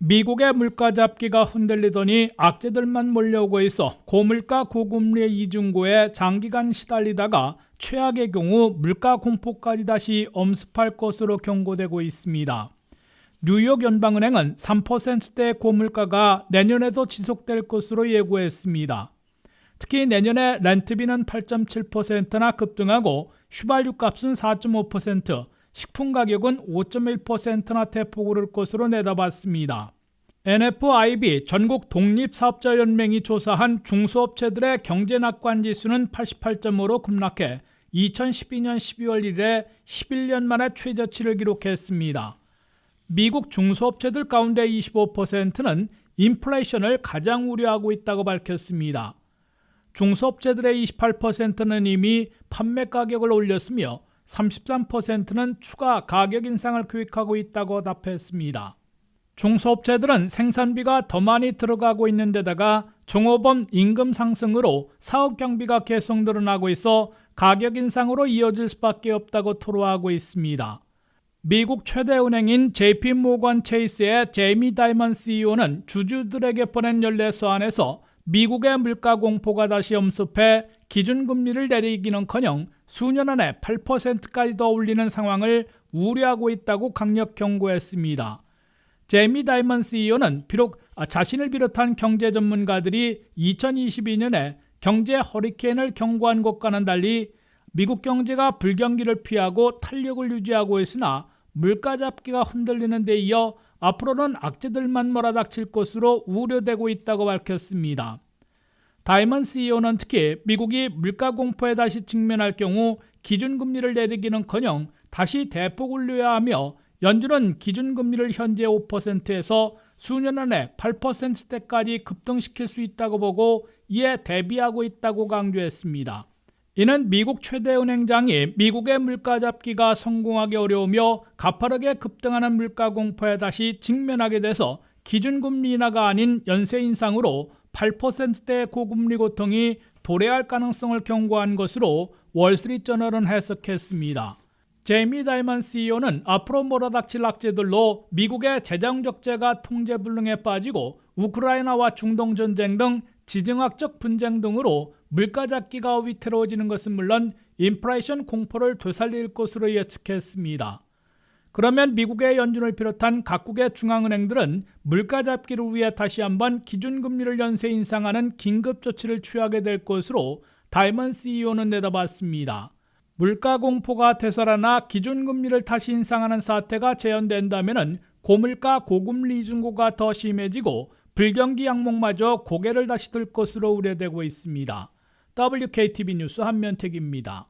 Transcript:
미국의 물가 잡기가 흔들리더니 악재들만 몰려오고 있어 고물가 고금리의 이중고에 장기간 시달리다가 최악의 경우 물가 공포까지 다시 엄습할 것으로 경고되고 있습니다. 뉴욕 연방은행은 3%대 고물가가 내년에도 지속될 것으로 예고했습니다. 특히 내년에 렌트비는 8.7%나 급등하고 휘발유 값은 4.5%, 식품 가격은 5.1%나 대폭 오를 것으로 내다봤습니다. NFIB 전국 독립사업자연맹이 조사한 중소업체들의 경제낙관지수는 88.5로 급락해 2012년 12월 이래 11년 만에 최저치를 기록했습니다. 미국 중소업체들 가운데 25%는 인플레이션을 가장 우려하고 있다고 밝혔습니다. 중소업체들의 28%는 이미 판매 가격을 올렸으며 33%는 추가 가격 인상을 계획하고 있다고 답했습니다. 중소업체들은 생산비가 더 많이 들어가고 있는 데다가 종업원 임금 상승으로 사업 경비가 계속 늘어나고 있어 가격 인상으로 이어질 수밖에 없다고 토로하고 있습니다. 미국 최대 은행인 JP모건 체이스의 제이미 다이먼 CEO는 주주들에게 보낸 연례 서한에서 미국의 물가 공포가 다시 엄습해 기준금리를 내리기는커녕 수년 안에 8%까지 더 올리는 상황을 우려하고 있다고 강력 경고했습니다. 제이미 다이먼 CEO는 비록 자신을 비롯한 경제 전문가들이 2022년에 경제 허리케인을 경고한 것과는 달리 미국 경제가 불경기를 피하고 탄력을 유지하고 있으나 물가 잡기가 흔들리는 데 이어 앞으로는 악재들만 몰아닥칠 것으로 우려되고 있다고 밝혔습니다. 다이먼 CEO는 특히 미국이 물가 공포에 다시 직면할 경우 기준금리를 내리기는커녕 다시 대폭 올려야 하며 연준은 기준금리를 현재 5%에서 수년 안에 8%대까지 급등시킬 수 있다고 보고 이에 대비하고 있다고 강조했습니다. 이는 미국 최대 은행장이 미국의 물가 잡기가 성공하기 어려우며 가파르게 급등하는 물가 공포에 다시 직면하게 돼서 기준금리 인하가 아닌 연쇄 인상으로 8%대 고금리 고통이 도래할 가능성을 경고한 것으로 월스트리트저널은 해석했습니다. 제이미 다이먼 CEO는 앞으로 몰아닥칠 악재들로 미국의 재정적재가 통제불능에 빠지고 우크라이나와 중동전쟁 등 지정학적 분쟁 등으로 물가 잡기가 위태로워지는 것은 물론 인플레이션 공포를 되살릴 것으로 예측했습니다. 그러면 미국의 연준을 비롯한 각국의 중앙은행들은 물가 잡기를 위해 다시 한번 기준금리를 연쇄 인상하는 긴급조치를 취하게 될 것으로 다이먼 CEO는 내다봤습니다. 물가 공포가 되살아나 기준금리를 다시 인상하는 사태가 재현된다면 고물가 고금리 이중고가 더 심해지고 불경기 양목마저 고개를 다시 들 것으로 우려되고 있습니다. WKTV 뉴스 한면택입니다.